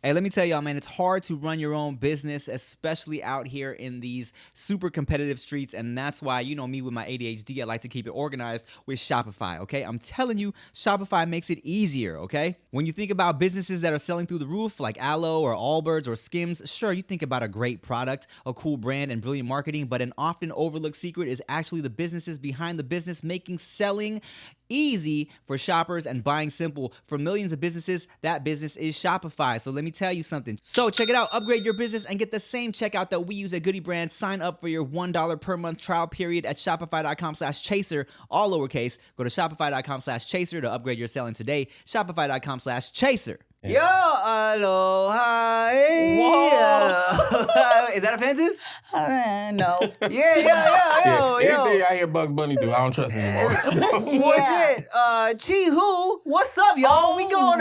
Hey, let me tell y'all, man, it's hard to run your own business, especially out here in these super competitive streets. And that's why, you know me with my ADHD, I like to keep it organized with Shopify, okay? I'm telling you, Shopify makes it easier, okay? When you think about businesses that are selling through the roof, like Aloe or Allbirds or Skims, sure, you think about a great product, a cool brand, and brilliant marketing, but an often overlooked secret is actually the businesses behind the business making selling easy for shoppers and buying simple. For millions of businesses, that business is Shopify. So let me tell you something. So check it out. Upgrade your business and get the same checkout that we use at Goody Brand. Sign up for your $1 per month trial period at shopify.com/chaser, all lowercase. Go to shopify.com/chaser to upgrade your selling today. Shopify.com/chaser. Yo, aloha. Whoa. Is that offensive? No. Yo. Everything I hear Bugs Bunny do, I don't trust anymore. Well, shit. Chi-Hu, what's up, y'all? Oh, we going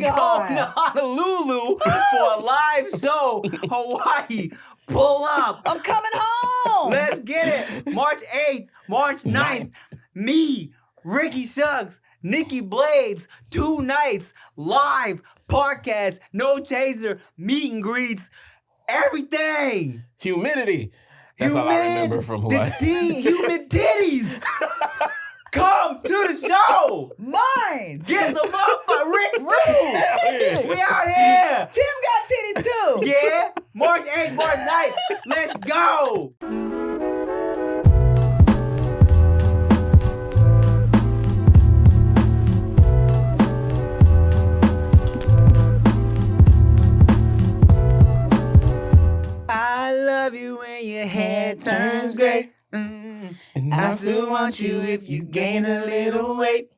God. to Honolulu for a live show. Hawaii, pull up. I'm coming home. Let's get it. March 8th, March 9th. Me, Ricky Shucks, Nikki Blades, 2 nights, live, podcast, no chaser, meet and greets, everything. Humidity. That's all I remember from Hawaii. Humid titties. Come to the show. Mine. Get some motherfucker Rick too. We out here. Tim got titties too. Yeah. March 8th, March 9th. Let's go. I love you when your hair turns gray. And I still want you if you gain a little weight.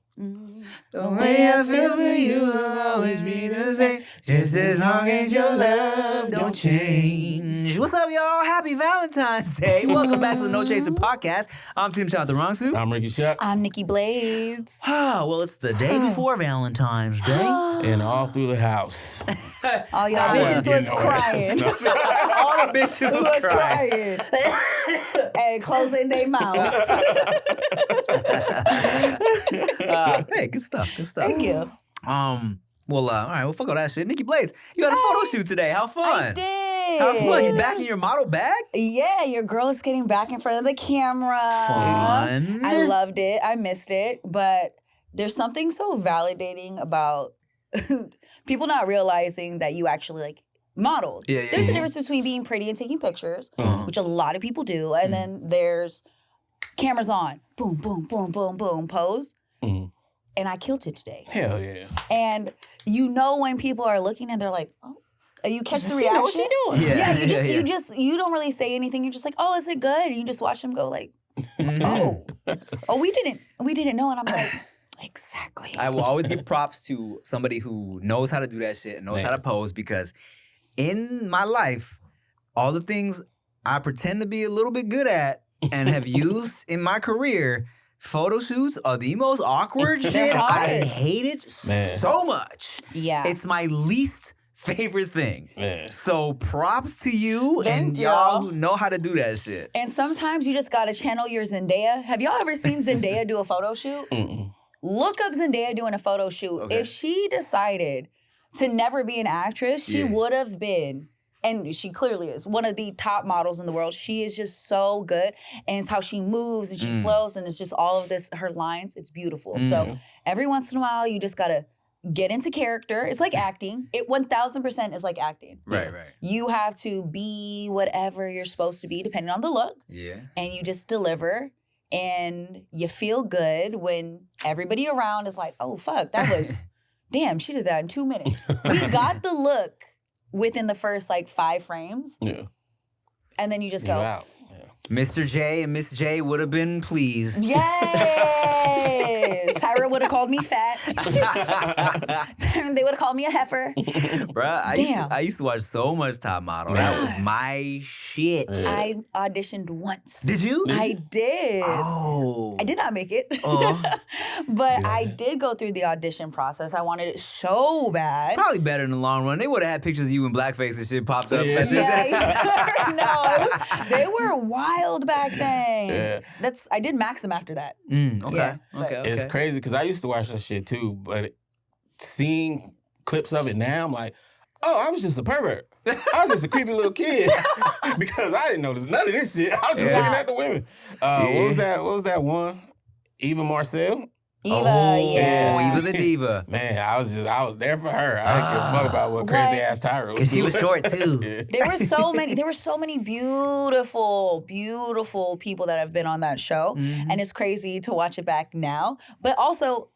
The way I feel for you will always be the same, just as long as your love don't change. What's up, y'all? Happy Valentine's Day. Welcome back to the No Chaser Podcast. I'm Tim Child, the wrong suit. I'm Ricky Shucks. I'm Nikki Blades. Well, it's the day before Valentine's Day. And all through the house. All y'all I bitches wasn't was getting no crying. ass. All the bitches was crying. And closing their mouths. Hey, good stuff. Thank you. All right, well, fuck all that shit. Nikki Blades, you had a photo shoot today. How fun? I did. How fun? You back in your model bag? Yeah, your girl is getting back in front of the camera. Fun. I loved it. I missed it. But there's something so validating about people not realizing that you actually like modeled. Yeah. There's a difference between being pretty and taking pictures, Uh-huh. which a lot of people do. And then there's cameras on. Boom, boom, boom, boom, boom, pose. Mhm. And I killed it today. Hell yeah. And you know when people are looking and they're like, oh, you catch the See, reaction. what she doing? Yeah. You don't really say anything. You're just like, oh, is it good? And you just watch them go like, oh, we didn't know. And I'm like, exactly. I will always give props to somebody who knows how to do that shit and knows how to pose, because in my life, all the things I pretend to be a little bit good at and have used in my career, photo shoots are the most awkward shit. They're hard. I hate it so much. Yeah. It's my least favorite thing. Man. So props to you Thank and you. y'all who know how to do that shit. And sometimes you just gotta channel your Zendaya. Have y'all ever seen Zendaya do a photo shoot? Mm-mm. Look up Zendaya doing a photo shoot. Okay. If she decided to never be an actress, she Yeah. would have been, and she clearly is, one of the top models in the world. She is just so good. And it's how she moves and she flows, and it's just all of this, her lines, it's beautiful. So every once in a while, you just gotta get into character. It's like acting. It 1000% is like acting. Right. You have to be whatever you're supposed to be, depending on the look, Yeah. and you just deliver. And you feel good when everybody around is like, oh, fuck, that was, damn, she did that in 2 minutes. We got the look within the first, 5 frames. Yeah. And then you just You go, out. Yeah. Mr. J and Miss J would have been pleased. yes. Tyra would have called me fat. They would have called me a heifer. Bruh, I used to watch so much Top Model. That was my shit. Yeah. I auditioned once. Did you? I did. Oh. I did not make it. Oh. But I did go through the audition process. I wanted it so bad. Probably better in the long run. They would have had pictures of you in blackface and shit popped up. Yeah. No, they were wild back then. Yeah. I did Maxim after that. Okay. Yeah, Okay. It's crazy because I used to watch that shit too, but seeing clips of it now, I'm like, I was just a pervert. I was just a creepy little kid because I didn't notice none of this shit. I was just looking at the women. What was that one? Eva Marcel? Eva, yeah. Eva the diva. Man, I was there for her. I didn't give a fuck about what crazy ass Tyra was. Because she was short too. Yeah. There were so many beautiful, beautiful people that have been on that show. And it's crazy to watch it back now. But also,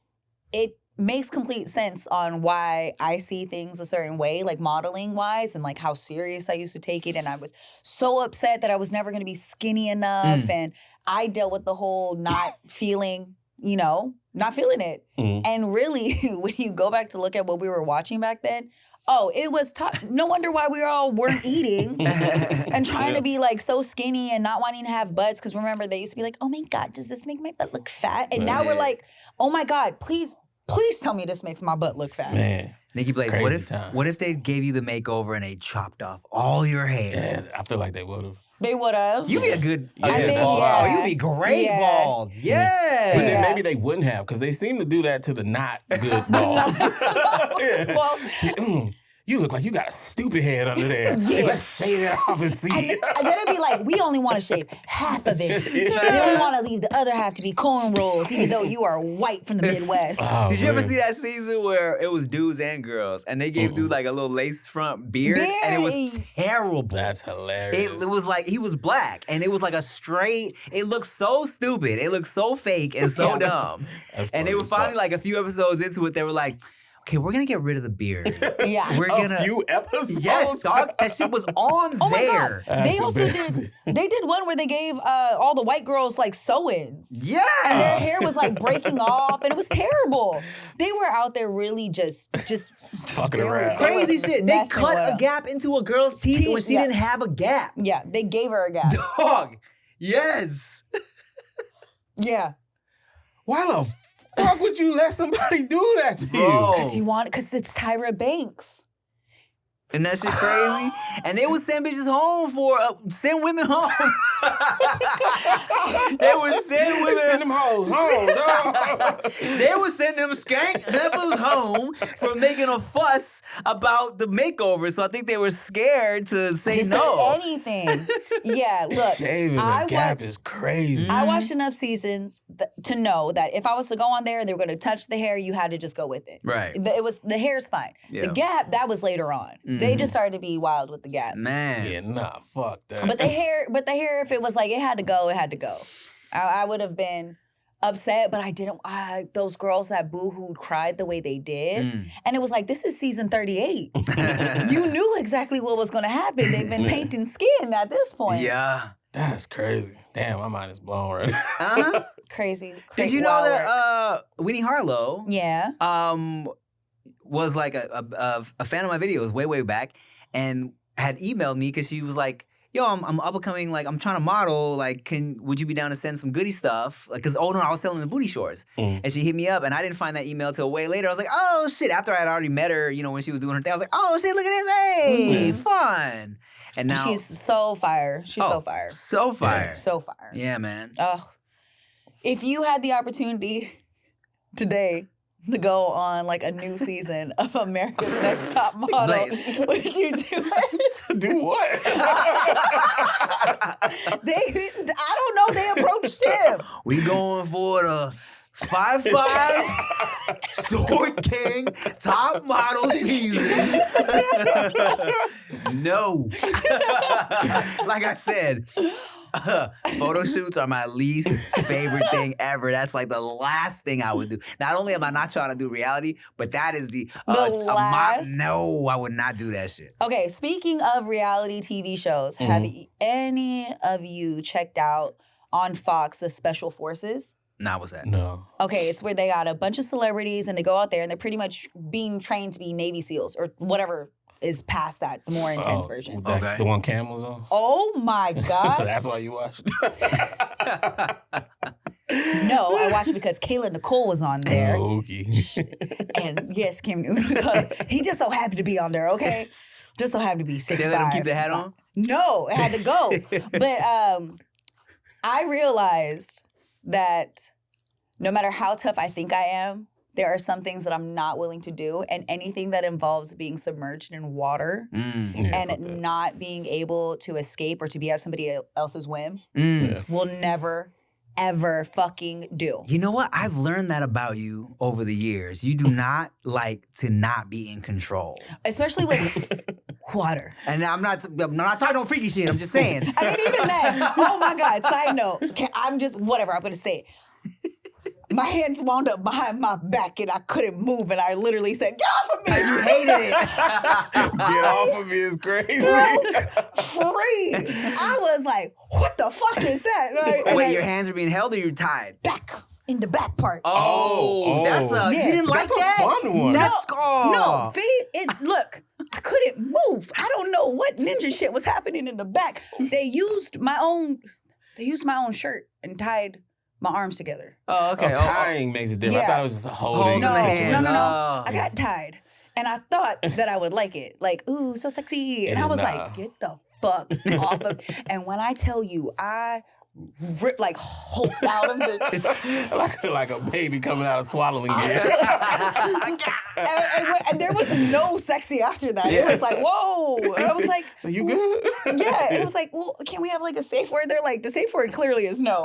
it makes complete sense on why I see things a certain way, like modeling wise, and like how serious I used to take it. And I was so upset that I was never going to be skinny enough. And I dealt with the whole not feeling, not feeling it. And really, when you go back to look at what we were watching back then, it was no wonder why we all weren't eating and trying to be like so skinny and not wanting to have butts. Because remember, they used to be like, oh my God, does this make my butt look fat? And now we're like, oh my God, please tell me this makes my butt look fat. Man. Nikki Blaze, what if they gave you the makeover and they chopped off all your hair? Yeah, I feel like they would have. They would have. You'd be a good I think, bald. yeah. You'd be great bald. Yeah. But then maybe they wouldn't have because they seem to do that to the not good balls. Well, See, you look like you got a stupid head under there. Yes. Let's shave it off and see. and then it'd be like, we only want to shave half of it. We only want to leave the other half to be cornrows, even though you are white from the Midwest. Oh, Did you ever man. see that season where it was dudes and girls and they gave dude like a little lace front beard and it was terrible. That's hilarious. It was like he was black and it was like a straight. It looked so stupid. It looked so fake and so dumb. That's And they funny were as finally fuck. like a few episodes into it. They were like, okay, we're gonna get rid of the beard. Yeah. We're a gonna. few episodes. Yes, dog. That shit was on Oh my there. God. That's They also embarrassing. they did one where they gave all the white girls like sew-ins. Yeah. And their hair was like breaking off and it was terrible. They were out there really just Fucking they were around. Crazy shit. They messing cut with a them. gap into a girl's teeth when she yeah. didn't have a gap. Yeah, they gave her a gap. Dog. Yes. Yeah. Why the fuck would you let somebody do that to Bro. you? Because it's Tyra Banks. And that shit crazy. And they would send bitches home send women home. They would send women. Send them hoes home, dog. They would send them skank heifers home for making a fuss about the makeover. So I think they were scared to say Just no. say anything. Yeah, look. Shaving the gap is crazy. I watched enough seasons to know that if I was to go on there and they were going to touch the hair, you had to just go with it. Right. The hair's fine. Yeah. The gap, that was later on. They just started to be wild with the gap. Man. Yeah, nah, fuck that. But the hair, if it was like it had to go, it had to go. I would have been upset, but I didn't. Those girls that boo-hooed cried the way they did, and it was like, this is season 38. You knew exactly what was going to happen. They've been painting skin at this point. Yeah. That's crazy. Damn, my mind is blown right now. Uh-huh. Crazy. Did you know wild work. that Winnie Harlow Yeah. was like a fan of my videos way back and had emailed me because she was like, yo, I'm up and coming, like I'm trying to model, like would you be down to send some goodie stuff? Like, cause I was selling the booty shorts. And she hit me up and I didn't find that email till way later. I was like, oh shit, after I had already met her, when she was doing her thing, I was like, oh shit, look at this, hey, fun. And now She's so fire. She's so fire. So fire. So fire. Yeah, man. Ugh. If you had the opportunity today to go on like a new season of America's Next Top Model, Blaze. would you do it? Do what? I don't know. They approached him. We going for the 5'5" Sword King top model season. No. Like I said, photo shoots are my least favorite thing ever. That's like the last thing I would do. Not only am I not trying to do reality, but that is the last? no, I would not do that shit. Okay, speaking of reality TV shows, have any of you checked out on Fox the Special Forces? Nah, what's that? No. Okay, it's where they got a bunch of celebrities and they go out there and they're pretty much being trained to be Navy SEALs or whatever is past that, the more intense version. Okay. The one Cam was on? Oh my God. That's why you watched? No, I watched because Kayla Nicole was on there. Okay. And yes, Kim Newton was on. He just so happened to be on there, okay? Just so happened to be 6'5". They let him keep the hat on? No, it had to go. But I realized that no matter how tough I think I am, there are some things that I'm not willing to do, and anything that involves being submerged in water and not being able to escape or to be at somebody else's whim will never, ever fucking do. You know what? I've learned that about you over the years. You do not like to not be in control. Especially with water. And I'm not talking no freaky shit. I'm just saying. I mean, even then, oh my God, side note, I'm just, whatever, I'm going to say it. My hands wound up behind my back and I couldn't move, and I literally said, "Get off of me!" You hated it. Get off of me is crazy. Broke free. I was like, "What the fuck is that?" Right? Wait, your hands are being held or you're tied? Back in the back part. That's a you didn't like That's that? a fun one. No, look, I couldn't move. I don't know what ninja shit was happening in the back. They used my own shirt and tied my arms together. Oh, okay. Tying makes it different. I Yeah. thght it was just holding. No, the situation. no. Oh. I got tied. And I thought that I would like it. Like, ooh, so sexy. And I was like, get the fuck off of. And when I tell you, I ripped like hope out of the. like a baby coming out of swallowing gear. and there was no sexy after that. It was like, whoa. And I was like, So you good? yeah. It was like, well, can we have like a safe word? They're like, the safe word clearly is no.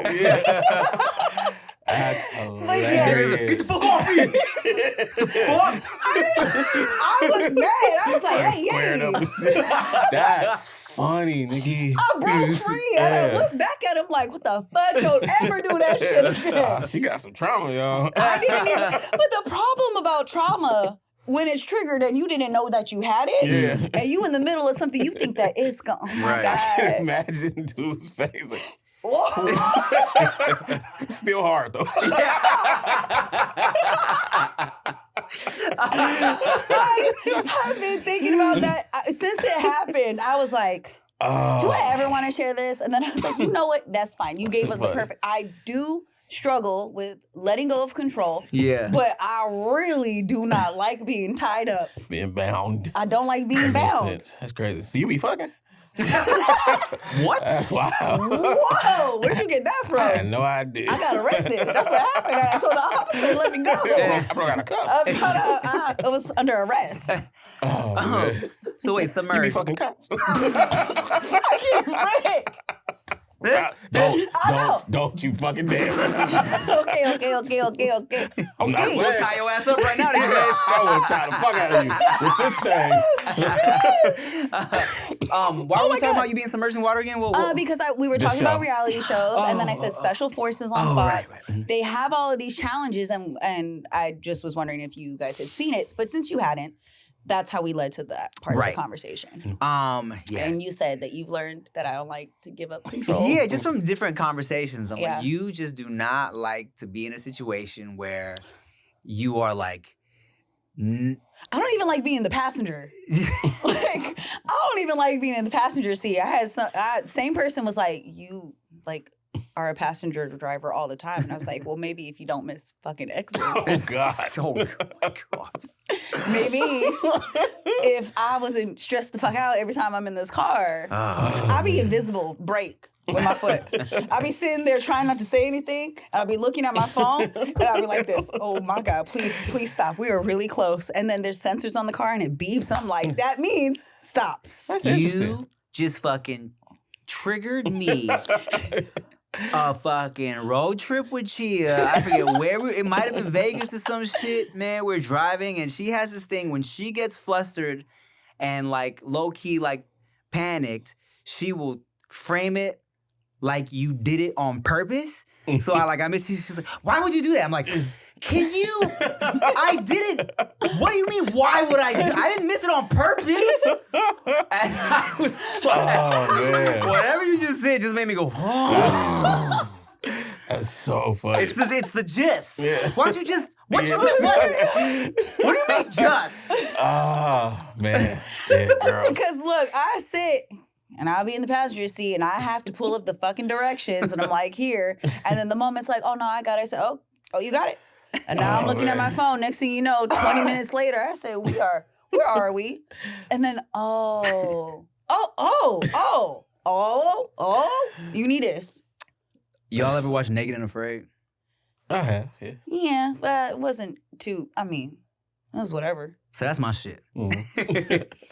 That's yeah. hilarious. Get the fuck off me! The fuck? I was mad. I was like, hey, Squaring up yay. and shit. That's funny, Nikki. I broke free. And I looked back at him like, what the fuck? Don't ever do that shit again. She got some trauma, y'all. I didn't even, but the problem about trauma, when it's triggered and you didn't know that you had it, and you in the middle of something you think that is going, oh my Right. I can God. imagine dude's face. Like, Whoa. still hard, though. I've been thinking about that since it happened. I was like, do I ever want to share this? And then I was like, you know what? That's fine. You gave us the perfect. I do struggle with letting go of control. Yeah. But I really do not like being tied up. Being bound. I don't like being That makes bound. sense. That's crazy. So you be fucking? What? That's wild. Whoa, where'd you get that from? I had no idea. I got arrested. That's what happened. I told the officer, let me go. I broke out of cuffs. I was under arrest. Oh, man. So wait, You be submerged. fucking cops. I can't break. Don't you fucking dare. Okay. I'm not We'll playing. tie your ass up right now, you guys. I want to tie the fuck out of you with this thing. Why were we talking about you being submerged in water again? Because we were This talking about show. reality shows, and then I said special forces on Fox. right. They have all of these challenges, and I just was wondering if you guys had seen it. But since you hadn't, that's how we led to that part of Right. the conversation. Yeah. And you said that you've learned that I don't like to give up control. Yeah, just from different conversations. I'm Yeah. like, you just do not like to be in a situation where you are like, I don't even like being the passenger. Like, I don't even like being in the passenger seat. I had same person was like, you like are a passenger driver all the time. And I was like, well, maybe if you don't miss fucking exits. Oh, God. oh God. Maybe if I wasn't stressed the fuck out every time I'm in this car, I'd be invisible brake with my foot. I'd be sitting there trying not to say anything, and I'd be looking at my phone, and I'd be like this, oh my God, please stop. We are really close. And then there's sensors on the car, and it beeps, and I'm like, that means stop. That's interesting. You just fucking triggered me. A fucking road trip with Chia. I forget where it might have been Vegas or some shit, man. We're driving and she has this thing when she gets flustered and like low key like panicked, she will frame it like you did it on purpose. So I miss you. She's like, why would you do that? I'm like, can you? I didn't. What do you mean? Why would I do? I didn't miss it on purpose. And I was like, Oh, man. whatever you just said just made me go. That's so funny. It's the gist. Yeah. Why don't you just? What Yeah. do you mean just? Oh, man. Yeah, girls. Because look, I sit and I'll be in the passenger seat and I have to pull up the fucking directions and I'm like, here. And then the moment's like, oh no, I got it. I said, oh, you got it. And now I'm looking at my phone. Next thing you know, 20 minutes later, I said, where are we? And then, you need this. Y'all ever watch Naked and Afraid? I have, yeah. Yeah, but it wasn't too. I mean, it was whatever. So that's my shit.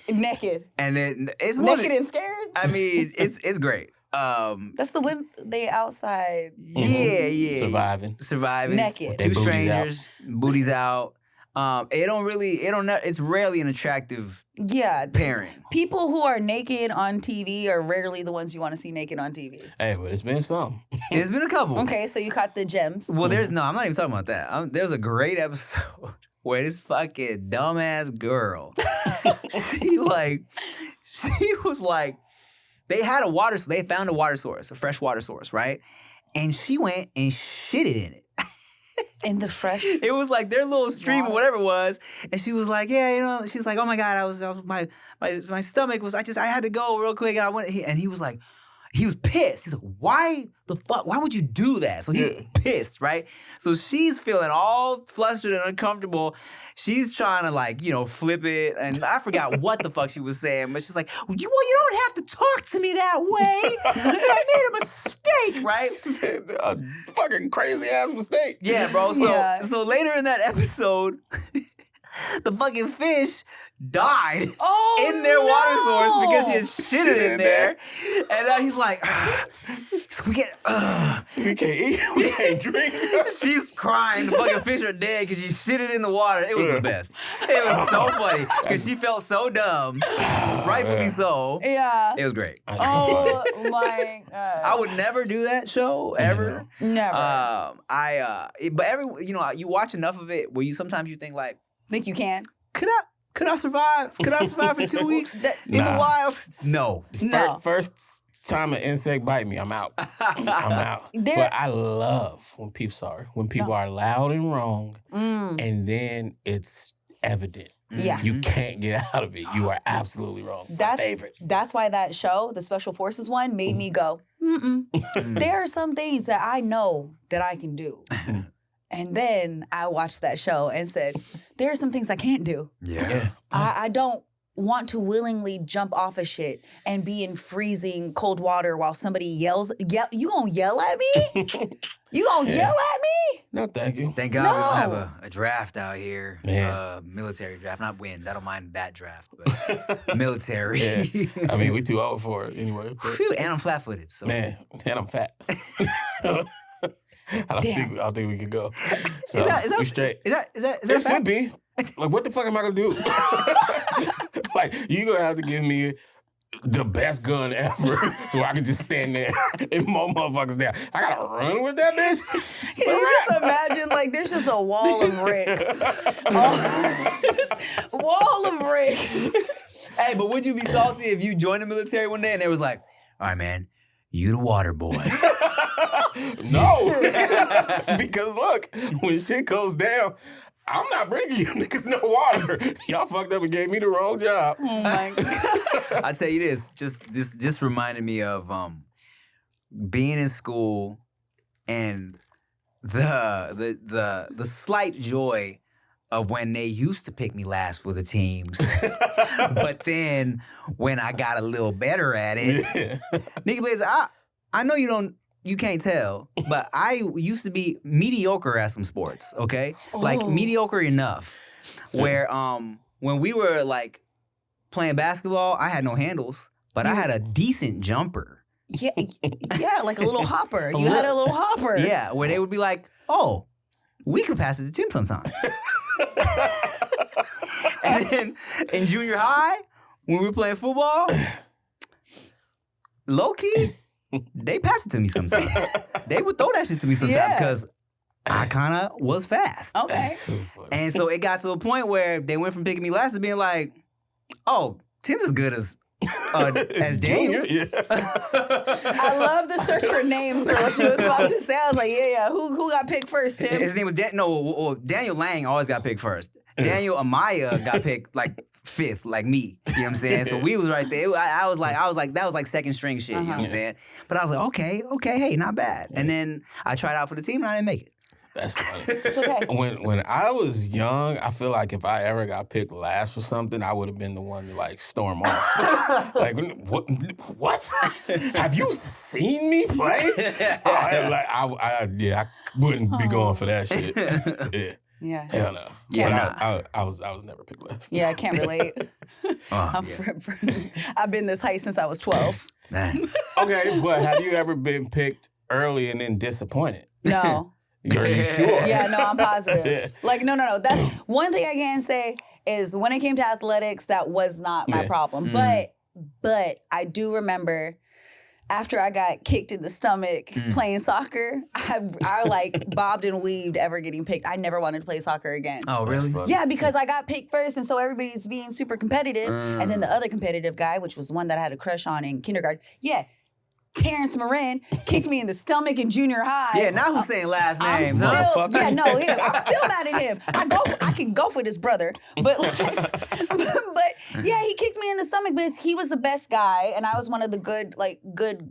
Naked. And then it's Naked and scared. I mean, it's great. That's the women. They outside. Yeah. Surviving. Naked. Two strangers, booties out. It's rarely an attractive Yeah. pairing. People who are naked on TV are rarely the ones you want to see naked on TV. Hey, but it's been some. There's been a couple. Okay, so you caught the gems. Well, I'm not even talking about that. There's a great episode where this fucking dumbass girl, she was like, they found a water source, a fresh water source, right? And she went and shitted in it. In the fresh. It was like their little stream water. or whatever it was. And she was like, yeah, she's like, oh my God, my stomach was, I had to go real quick. And I went, and he was like, he was pissed. He's like, why the fuck? Why would you do that? So he's pissed, right? So she's feeling all flustered and uncomfortable. She's trying to flip it. And I forgot what the fuck she was saying, but she's like, well, you don't have to talk to me that way. I made a mistake, right? A fucking crazy ass mistake. Yeah, bro. So later in that episode, the fucking fish died in their water source because she had shitted in there. And now he's like, we can't eat, we can't drink. She's crying. The fucking fish are dead because she shitted in the water. It was the best. It was so funny because she felt so dumb, rightfully so. Yeah. It was great. Oh my God. I would never do that show ever. Never. But you watch enough of it where sometimes you think like, Think you can? Could I survive? Could I survive for 2 weeks in the wild? No. First time an insect bite me, I'm out. I'm out. But I love when people are loud and wrong, and then it's evident. Yeah. You can't get out of it. You are absolutely wrong. My favorite. That's why that show, the Special Forces one, made me go, there are some things that I know that I can do. And then I watched that show and said, there are some things I can't do. Yeah. I don't want to willingly jump off of shit and be in freezing cold water while somebody yells. You gonna yell at me? You gonna yell at me? No, thank you. Thank God we don't have a draft out here. Military draft. Not wind. I don't mind that draft, but military. Yeah. I mean, we too old for it anyway. Phew, and I'm flat-footed. So. Man, and I'm fat. I don't think we can go. So, we straight. Is that it should be. Like, what the fuck am I gonna do? Like, you gonna have to give me the best gun ever so I can just stand there and mow motherfuckers down. I gotta run with that bitch? Can you just imagine, like, there's just a wall of bricks. Wall of bricks. Hey, but would you be salty if you joined the military one day and they was like, all right, man, you the water boy. No. Because look, when shit goes down, I'm not bringing you niggas no water. Y'all fucked up and gave me the wrong job. Oh my God. I'll tell you this just reminded me of being in school and the slight joy of when they used to pick me last for the teams. But then when I got a little better at it, Nikki Blaze, I know you can't tell, but I used to be mediocre at some sports, okay? Like mediocre enough where when we were like playing basketball, I had no handles, but I had a decent jumper. Yeah, like a little hopper. You had a little hopper. Yeah, where they would be like, oh, we could pass it to Tim sometimes. And then in junior high, when we were playing football, low-key, they passed it to me sometimes. They would throw that shit to me sometimes because I kind of was fast. Okay. That's so funny. And so it got to a point where they went from picking me last to being like, oh, Tim's as good as Daniel. Yeah. I love the search for names for what she was about to say. I was like, yeah. Who got picked first, Tim? His name was Daniel Lang always got picked first. Daniel Amaya got picked like fifth, like me. You know what I'm saying? So we was right there. I was like, that was like second string shit. You know what I'm saying? But I was like, okay, hey, not bad. And then I tried out for the team and I didn't make it. That's funny. It's okay. When I was young, I feel like if I ever got picked last for something, I would have been the one to like storm off. Like what? Have you seen me play? I wouldn't be going for that shit. Yeah. Yeah. Hell no. Yeah, But I was never picked last. Yeah, I can't relate. I've been this height since I was 12. Okay, but have you ever been picked early and then disappointed? No. Are you sure? Yeah, no, I'm positive. Like, no. That's one thing I can say is when it came to athletics, that was not my problem. But I do remember after I got kicked in the stomach playing soccer, I like bobbed and weaved ever getting picked. I never wanted to play soccer again. Oh, really? Yeah, because I got picked first, and so everybody's being super competitive. And then the other competitive guy, which was one that I had a crush on in kindergarten, Terrence Marin kicked me in the stomach in junior high. Yeah, not who's saying last I'm name. still, motherfucker. yeah, no, him. I'm still mad at him. I can go for this brother, but yeah, he kicked me in the stomach because he was the best guy, and I was one of the good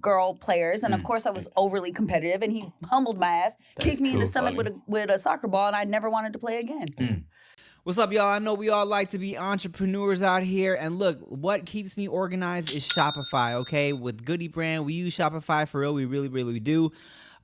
girl players, and of course I was overly competitive, and he humbled my ass, kicked me in the stomach with a soccer ball, and I never wanted to play again. What's up, y'all? I know we all like to be entrepreneurs out here. And look, what keeps me organized is Shopify, okay? With Goody Brand, we use Shopify for real. We really, really do.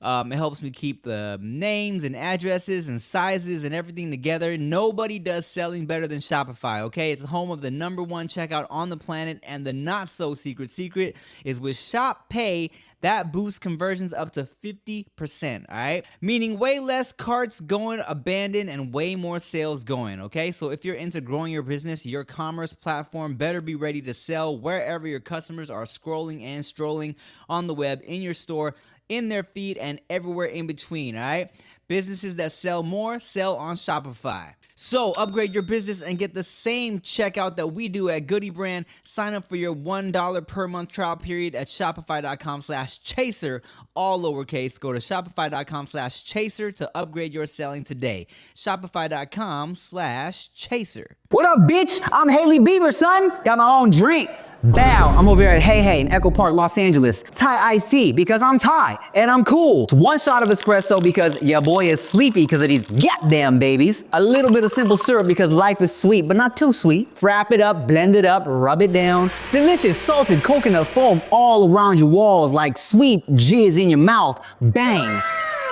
It helps me keep the names and addresses and sizes and everything together. Nobody does selling better than Shopify, okay? It's the home of the #1 checkout on the planet, and the not-so-secret secret is with Shop Pay, that boosts conversions up to 50%, all right? Meaning way less carts going abandoned and way more sales going, okay? So if you're into growing your business, your commerce platform better be ready to sell wherever your customers are scrolling and strolling on the web, in your store, in their feed, and everywhere in between, all right? Businesses that sell more sell on Shopify. So upgrade your business and get the same checkout that we do at Goody Brand. Sign up for your $1 per month trial period at shopify.com/chaser, all lowercase. Go to shopify.com/chaser to upgrade your selling today. Shopify.com/chaser. What up, bitch? I'm Haley Bieber, son. Got my own drink. Bow, I'm over here at Hey Hey in Echo Park, Los Angeles. Thai iced tea because I'm Thai and I'm cool. It's 1 shot of espresso because your boy is sleepy because of these goddamn babies. A little bit of simple syrup because life is sweet, but not too sweet. Frap it up, blend it up, rub it down. Delicious salted coconut foam all around your walls like sweet jizz in your mouth. Bang.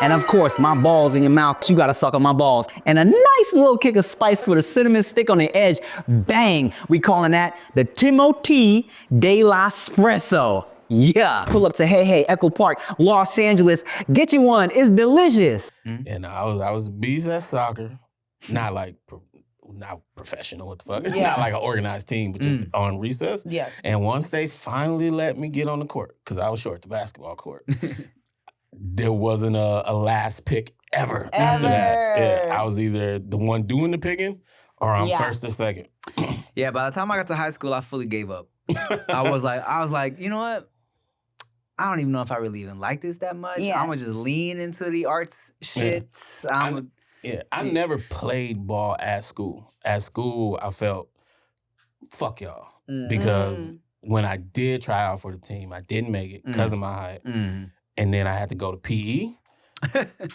And of course, my balls in your mouth, 'cause you gotta suck on my balls. And a nice little kick of spice for the cinnamon stick on the edge. Bang! We calling that the Timothy de la Espresso. Yeah. Pull up to Hey Hey, Echo Park, Los Angeles. Get you one. It's delicious. And I was a beast at soccer. Not like not professional, what the fuck? Yeah. Not like an organized team, but just on recess. Yeah. And once they finally let me get on the court, because I was short, the basketball court. There wasn't a last pick ever after that. Yeah, I was either the one doing the picking or I'm first or second. Yeah, by the time I got to high school, I fully gave up. I was like, you know what? I don't even know if I really even like this that much. Yeah. I'm gonna just lean into the arts shit. I never played ball at school. At school, I felt, fuck y'all. Because when I did try out for the team, I didn't make it because of my height. And then I had to go to PE.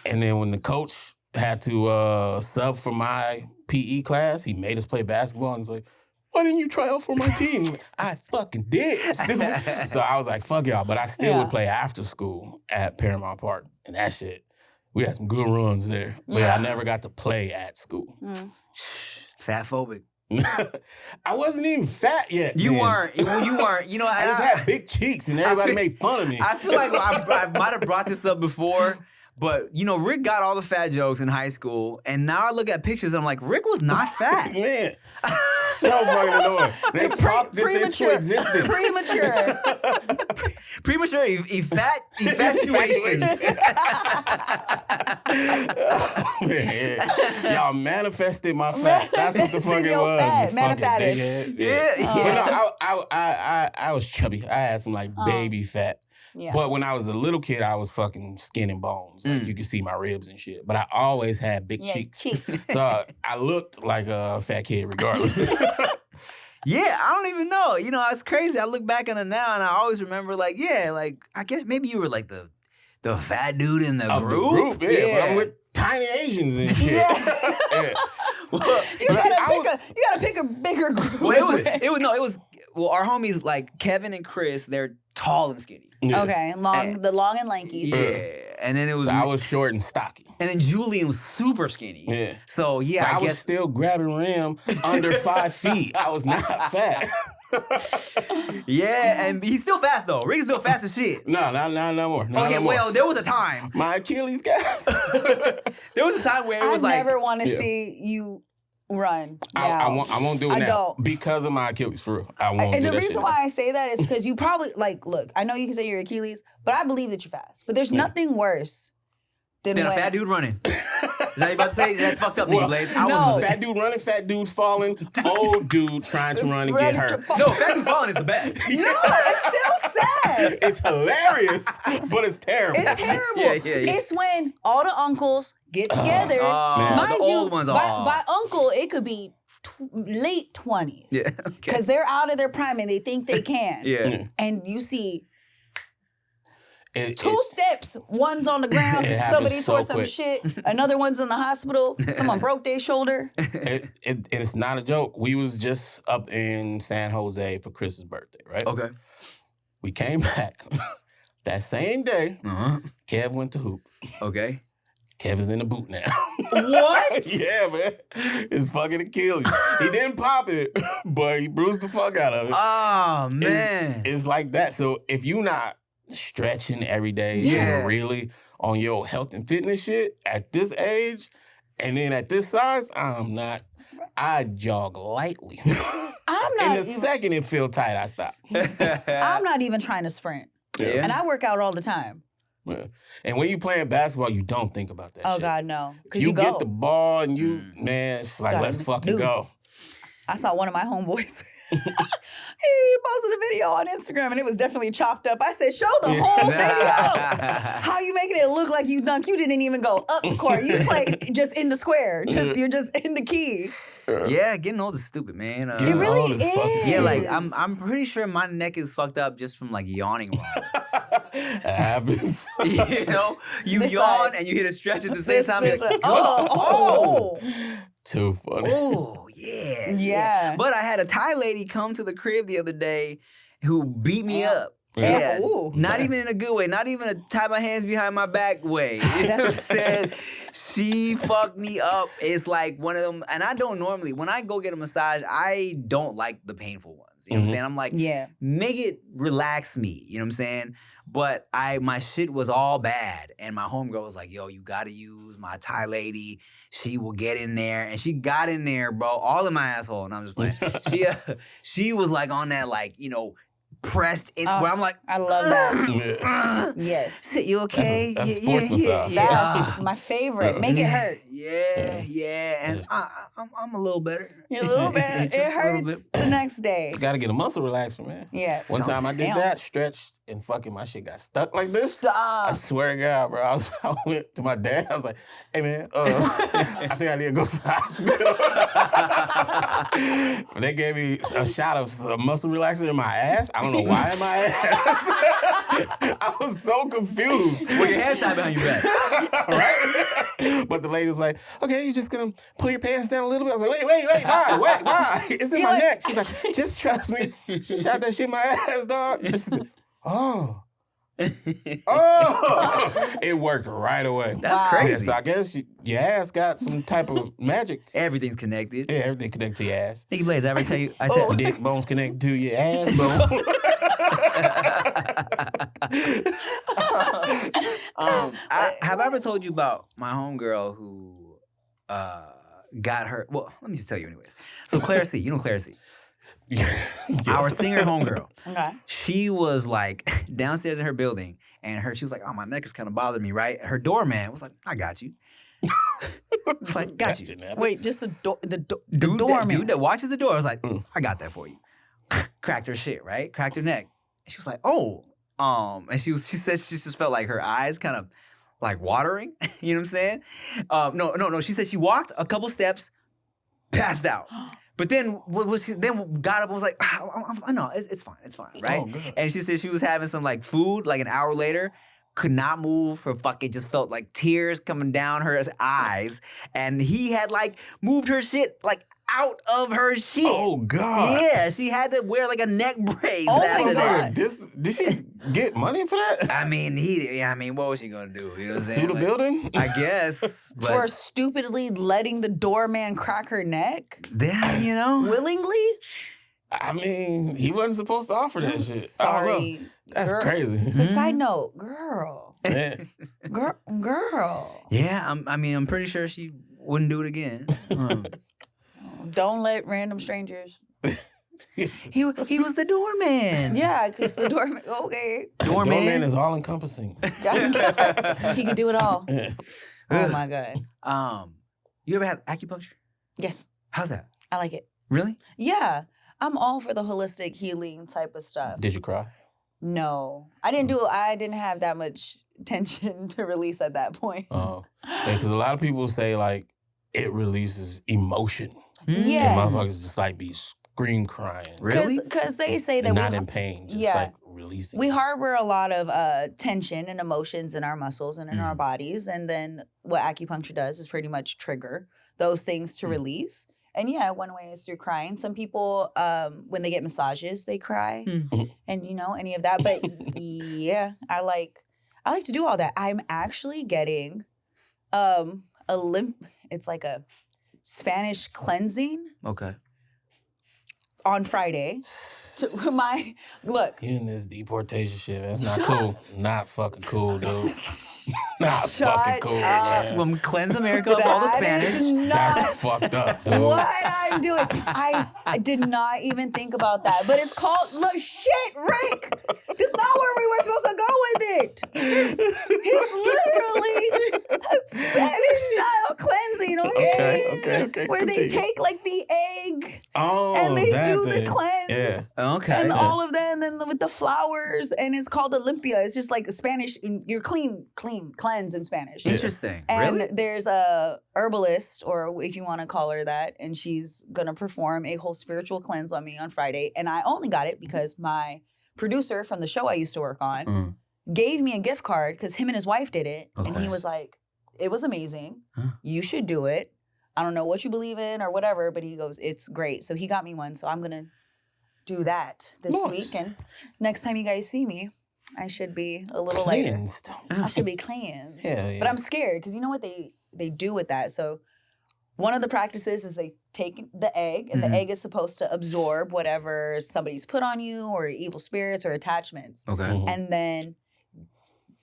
And then when the coach had to sub for my PE class, he made us play basketball and was like, why didn't you try out for my team? I fucking did. So I was like, fuck y'all. But I still would play after school at Paramount Park. And that shit, we had some good runs there. But I never got to play at school. Fat phobic. I wasn't even fat yet. You then. weren't. Well, you weren't. You know, I just had big cheeks and everybody made fun of me. I feel like I might have brought this up before, but you know, Rick got all the fat jokes in high school, and now I look at pictures and I'm like, Rick was not fat. Man, so fucking annoying. They talked this into existence. Premature infatuation. Man, y'all manifested my fat. That's what the fuck it was. Fat. You Manifested. fucking dickheads. Yeah. But no, I was chubby. I had some like baby fat. Yeah. But when I was a little kid, I was fucking skin and bones. Like you could see my ribs and shit. But I always had big cheeks. So I looked like a fat kid regardless. Yeah, I don't even know. You know, it's crazy. I look back on it now and I always remember like, I guess maybe you were like the fat dude in the Of group. the group, yeah. But I'm with tiny Asians and shit. Yeah. Yeah. You gotta pick a bigger group. Well, it was. Well, our homies like Kevin and Chris, they're tall and skinny. Yeah. Okay, the long and lanky. Yeah, and then it was. So I was short and stocky. And then Julian was super skinny. Yeah. So yeah, But I was guess still grabbing rim under 5 feet. I was not fat. yeah, and he's still fast though. Rick's still fast as shit. No more. Okay, no more. well, there was a time. My Achilles guys. There was a time where it I was like never want to see you run. I won't do it I now don't. because of my Achilles. For real, I won't. And do the that reason shit why I say that is because you probably look. I know you can say you're Achilles, but I believe that you're fast. But there's nothing worse than then a when fat dude running. Is that what you about to say? That's fucked up, Nikki Well, Blaze. no. wasn't Fat dude running, fat dude falling, old dude trying to run and get Ready to hurt. fall. No, fat dude falling is the best. No, it's still sad. It's hilarious, but it's terrible. It's terrible. Yeah. It's when all the uncles get together. Oh, Mind the you, old ones are by uncle, it could be late 20s. Yeah, okay. Because they're out of their prime and they think they can. Yeah. And you see It- two it- steps. One's on the ground. It happens Somebody so tore some quick. shit. Another one's in the hospital. Someone broke their shoulder. it's not a joke. We was just up in San Jose for Chris's birthday, right? Okay. We came back that same day. Uh-huh. Kev went to hoop. Okay. Kev is in the boot now. What? Yeah, man. His fucking Achilles. He didn't pop it, but he bruised the fuck out of it. Oh man. It's like that. So if you not stretching every day Yeah. and really on your health and fitness shit at this age, and then at this size, I'm not. I jog lightly. I'm In not the even, second it feel tight, I stop. I'm not even trying to sprint. Yeah. And I work out all the time. Yeah. And when you playing basketball, you don't think about that Oh shit. God, no. Because You you go. get the ball and you, man, it's like, Gotta let's fucking do. go. I saw one of my homeboys. He posted a video on Instagram and it was definitely chopped up. I said, show the whole video. How you making it look like you dunk? You didn't even go up the court. You played just in the square. You're just in the key. Yeah, getting old is stupid, man. Getting It really old is fucking is. Yeah, like Yes. I'm pretty sure my neck is fucked up just from like yawning wrong. It happens. You know, you This yawn side. and you hit a stretch at the same time. You're like, oh. Too funny. oh, yeah. Yeah. But I had a Thai lady come to the crib the other day who beat me up. Yeah. Ooh. Not even in a good way, not even a tie my hands behind my back way. It just said she fucked me up. It's like one of them, and I don't normally, when I go get a massage, I don't like the painful ones. You know what I'm saying? I'm like, Yeah. make it relax me. You know what I'm saying? But my shit was all bad. And my homegirl was like, yo, you gotta use my Thai lady. She will get in there. And she got in there, bro, all in my asshole. And I'm just playing. She was like on that, like, you know, pressed in, Oh, where I'm like, I love that. Yeah. Yes. Sit, you okay? That's a sports massage. That's my favorite. Make it hurt. Yeah. And I'm a little better. A little bit. Just It a little hurts bit. the next day. Gotta get a muscle relaxer, man. Yeah. One time I did Damn. that, stretched, and fucking my shit got stuck like this. I Stop. swear to God, bro. I went to my dad. I was like, hey, man, I think I need to go to the hospital. But they gave me a shot of some muscle relaxer in my ass. I don't know why in my ass. I was so confused. With your hands tied behind your back. Right? But the lady was like, okay, you're just going to pull your pants down a little bit. I was like, wait, why? It's in You're my like- neck. She's like, just trust me. She shot that shit in my ass, dog. And she said, oh, it worked right away. That's Wow. crazy. Yeah, so I guess your ass got some type of magic. Everything's connected. Yeah, everything connected to your ass. Nikki Blaze, I ever tell you? I Oh. said, Dick bones connected to your ass bone. have I ever told you about my homegirl who got her? Well, let me just tell you anyways. So Claire C, you know Claire C, Yes. our singer homegirl. Okay. She was like downstairs in her building, and she was like, "Oh, my neck is kind of bothering me." Right? Her doorman was like, "I got you." It's like, got you. That shit happened. Wait, just the Dude, doorman. dude that watches the door. I was like, I got that for you. Cracked her shit, right? Cracked her neck. And she was like, oh. And she said she just felt like her eyes kind of like watering. You know what I'm saying? No. She said she walked a couple steps, passed out. But then then got up and was like, no, it's fine, right? Oh, good. And she said she was having some like food like an hour later. could not move. Her fucking just felt like tears coming down her eyes. And he had like moved her shit like out of her shit. Oh God. Yeah, she had to wear like a neck brace. Oh, after my that. God. Did she get money for that? I mean, what was she gonna do? You know what I'm Sue saying? the Like, building? I guess. But For stupidly letting the doorman crack her neck yeah, you know. willingly. I mean, he wasn't supposed to offer that shit. I don't know. Sorry. That's girl. crazy. But side note, girl. Yeah. Girl. Yeah, I'm pretty sure she wouldn't do it again. Don't let random strangers. He was the doorman. Yeah, because the doorman, okay. Doorman is all encompassing. He could do it all. Oh my God. You ever had acupuncture? Yes, How's that? I like it. Really? Yeah, I'm all for the holistic healing type of stuff. Did you cry? No, I didn't have that much tension to release at that point. Oh. Yeah, because a lot of people say, like, it releases emotion. Yeah. And motherfuckers just, like, be scream crying. Really? Because they say that And not in pain. Just, yeah. like, releasing. we harbor a lot of tension and emotions in our muscles and in our bodies. And then what acupuncture does is pretty much trigger those things to release. And yeah, one way is through crying. Some people, when they get massages, they cry and, you know, any of that. But yeah, I like to do all that. I'm actually getting it's like a Spanish cleansing Okay. on Friday. To my look. You in this deportation shit. That's not cool. Not fucking cool, dude. Not Shut fucking cool, up. man. Well, cleanse America of all the That is Spanish. not That's fucked up, dude. what I'm doing. I did not even think about that. But it's called, look, shit, Rick. This is not where we were supposed to go with it. It's literally a Spanish style cleansing, okay? Okay. Where they continue. take like the egg Oh, and they that do thing. the cleanse. Yeah. Okay. And Yeah. all of that, and then with the flowers, and it's called Olympia. It's just like a Spanish, you're clean, cleanse in Spanish. Interesting. And Really? there's a herbalist, or if you want to call her that, and she's gonna perform a whole spiritual cleanse on me on Friday. And I only got it because my producer from the show I used to work on gave me a gift card because him and his wife did it, and Okay. he was like, "It was amazing. Huh. You should do it. I don't know what you believe in or whatever, but he goes, it's great." So he got me one. So I'm gonna do that this Nice. week, and next time you guys see me, I should be a little later. Cleansed. I should be cleansed. Hell yeah. But I'm scared because you know what they do with that. So one of the practices is they take the egg, and the egg is supposed to absorb whatever somebody's put on you, or evil spirits or attachments. Okay. Mhm. And then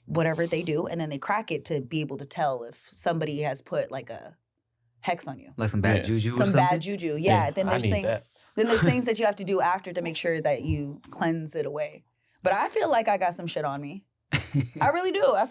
whatever they do, and then they crack it to be able to tell if somebody has put like a hex on you. Like some bad Yeah. juju or Some something? bad juju. Yeah. Then I there's need things that. then there's things that you have to do after to make sure that you cleanse it away. But I feel like I got some shit on me. I really do. I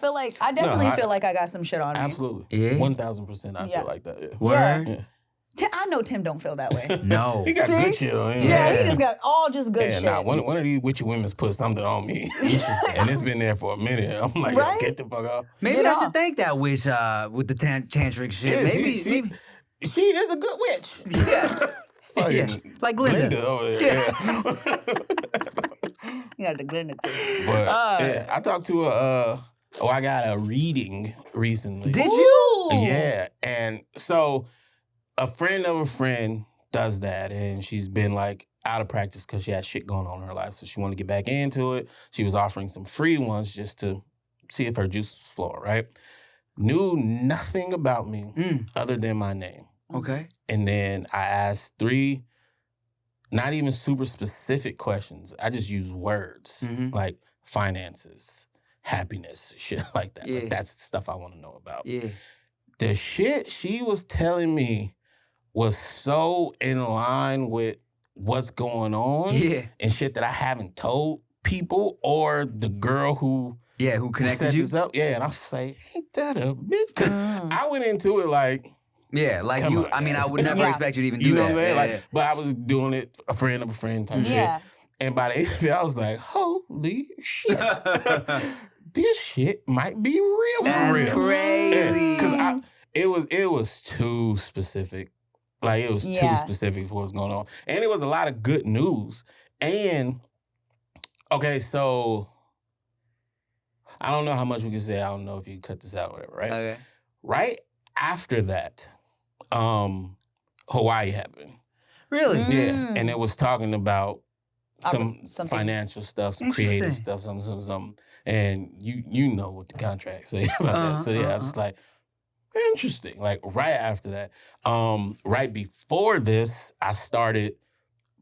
definitely feel like I got some shit on me. Absolutely. Yeah? 1000% I Yeah. feel like that. Yeah. Word? Yeah. I know Tim don't feel that way. No. He got See? good shit on him. Yeah, Yeah. he just got all just good Yeah, shit. nah, one of these witchy women's put something on me. And it's been there for a minute. I'm like, Right? yo, get the fuck out. Maybe Get I off. should thank that witch with the tantric shit. Yeah, maybe, she, maybe. she is a good witch. Yeah. Fucking Yeah, like Glinda. over there. Yeah. You got the Glinda thing. But yeah, I talked to I got a reading recently. Did you? Yeah. And so a friend of a friend does that, and she's been like out of practice because she had shit going on in her life. So she wanted to get back into it. She was offering some free ones just to see if her juices flow, right? Knew nothing about me other than my name. Okay. And then I asked 3 not even super specific questions. I just use words like finances, happiness, shit like that. Yeah. Like that's the stuff I want to know about. Yeah. The shit she was telling me was so in line with what's going on Yeah. and shit that I haven't told people or the girl who Yeah. Who connected set you? this up. Yeah, and I was like, ain't that a bitch? Because Mm. I went into it like, Yeah. Like Come you. on, I mean, I guys. would never Yeah. expect you to even do you know that. what I'm saying? Yeah, Like, yeah. but I was doing it a friend of a friend type Yeah. shit. And by the end of it, I was like, holy shit. This shit might be real for That's real. crazy. Because it was too specific. Like, it was too Yeah. specific for what's going on. And it was a lot of good news. And, okay, so I don't know how much we can say. I don't know if you can cut this out or whatever, right? Okay. Right after that, Hawaii happened. Really? Yeah, and it was talking about some Something. financial stuff, some creative stuff, something. And you know what the contract say about that. So yeah, I was just like, interesting. Like right after that, right before this, I started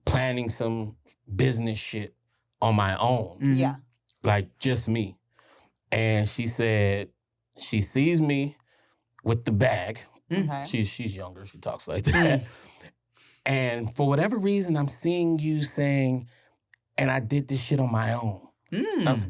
planning some business shit on my own. Mhm. Yeah. Like just me. And she said she sees me with the bag. Okay. She's younger. She talks like that. And for whatever reason, I'm seeing you saying, and I did this shit on my own. I was,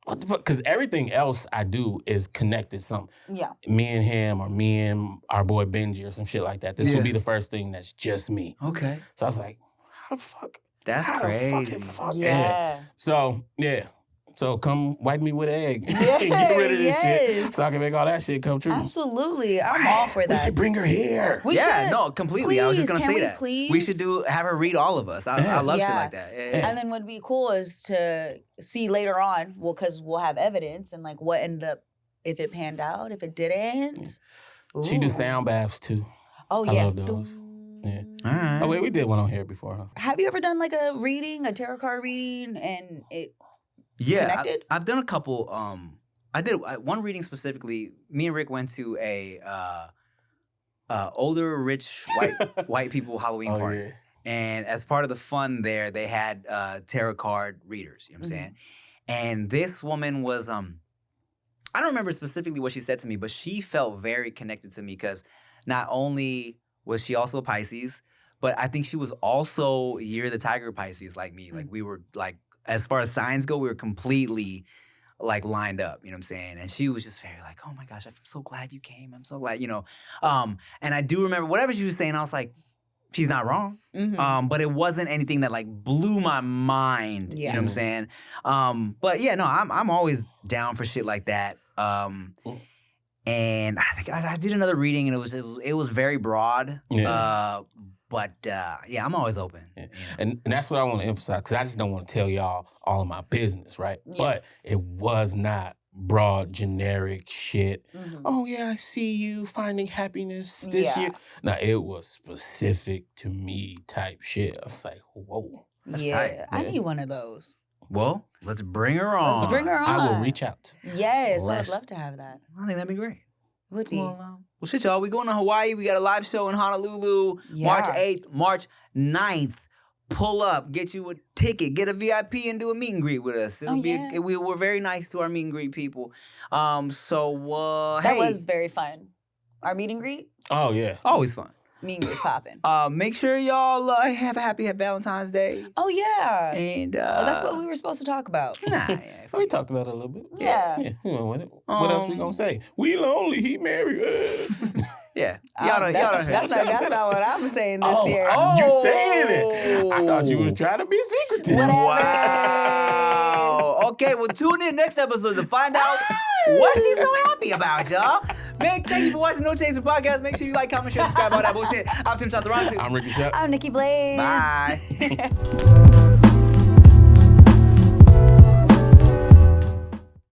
what the fuck? Because everything else I do is connected some. Yeah. Me and him or me and our boy Benji or some shit like that. This Yeah. would be the first thing that's just me. Okay. So I was like, how the fuck? That's how crazy. the fucking fuck? Yeah. So, yeah. So come wipe me with an egg. Yeah, Get rid of this shit yes. so I can make all that shit come true. Absolutely. I'm all for We that. should bring her here. We Yeah, should. no, completely. I was just Please, gonna can say we that. please? We should have her read all of us. I love shit Yeah. like that. Yeah. And then what'd be cool is to see later on, well, because we'll have evidence and like what ended up, if it panned out, if it didn't. She do Ooh. sound baths too. Oh, I yeah. love those. Yeah. All right. Oh wait, we did one on here before, huh? Have you ever done like a reading, a tarot card reading, and it connected? I've done a couple. I did one reading specifically. Me and Rick went to a older, rich white people Halloween Oh, party, yeah. and as part of the fun there, they had tarot card readers. You know what I'm saying? And this woman was I don't remember specifically what she said to me, but she felt very connected to me because not only was she also a Pisces, but I think she was also Year of the Tiger Pisces like me. Like we were like, as far as signs go, we were completely like lined up, you know what I'm saying? And she was just very like, oh my gosh, I'm so glad you came. I'm so glad, you know. And I do remember whatever she was saying, I was like, she's not wrong. But it wasn't anything that like blew my mind. You know what I'm saying? But yeah, no, I'm always down for shit like that. And I think I did another reading, and it was very broad. Yeah. But yeah, I'm always open. Yeah. You know? And that's what I want to emphasize, because I just don't want to tell y'all all of my business, right? Yeah. But it was not broad, generic shit. Oh, yeah, I see you finding happiness this Yeah. year. No, it was specific to me type shit. I was like, whoa. That's yeah, tight. I Yeah. need one of those. Well, let's bring her on. Let's bring her on. I will reach out. Yes, I Let's- would love to have that. I think that'd be great. Would be. Well, shit, y'all. We going to Hawaii. We got a live show in Honolulu, Yeah. March 8th, March 9th. Pull up, get you a ticket, get a VIP, and do a meet and greet with us. It'll yeah. we're very nice to our meet and greet people. So That hey, was very fun. Our meet and greet, Oh, yeah. always fun. meet and greet's popping. Make sure y'all have a happy Valentine's Day. Oh yeah. And That's what we were supposed to talk about. Nah, yeah, We talked about it a little bit. Yeah. Yeah. You know, what else we gonna say? We lonely, he married. yeah. That's not what I'm saying this Oh, year. you saying it. I thought you was trying to be secretive. Whatever. Wow. Okay, well, tune in next episode to find out what she's so happy about, y'all. Man, thank you for watching No Chaser Podcast. Make sure you like, comment, share, subscribe, all that bullshit. I'm Tim Chatarasi. I'm Ricky Shucks. I'm Nikki Blaze. Bye.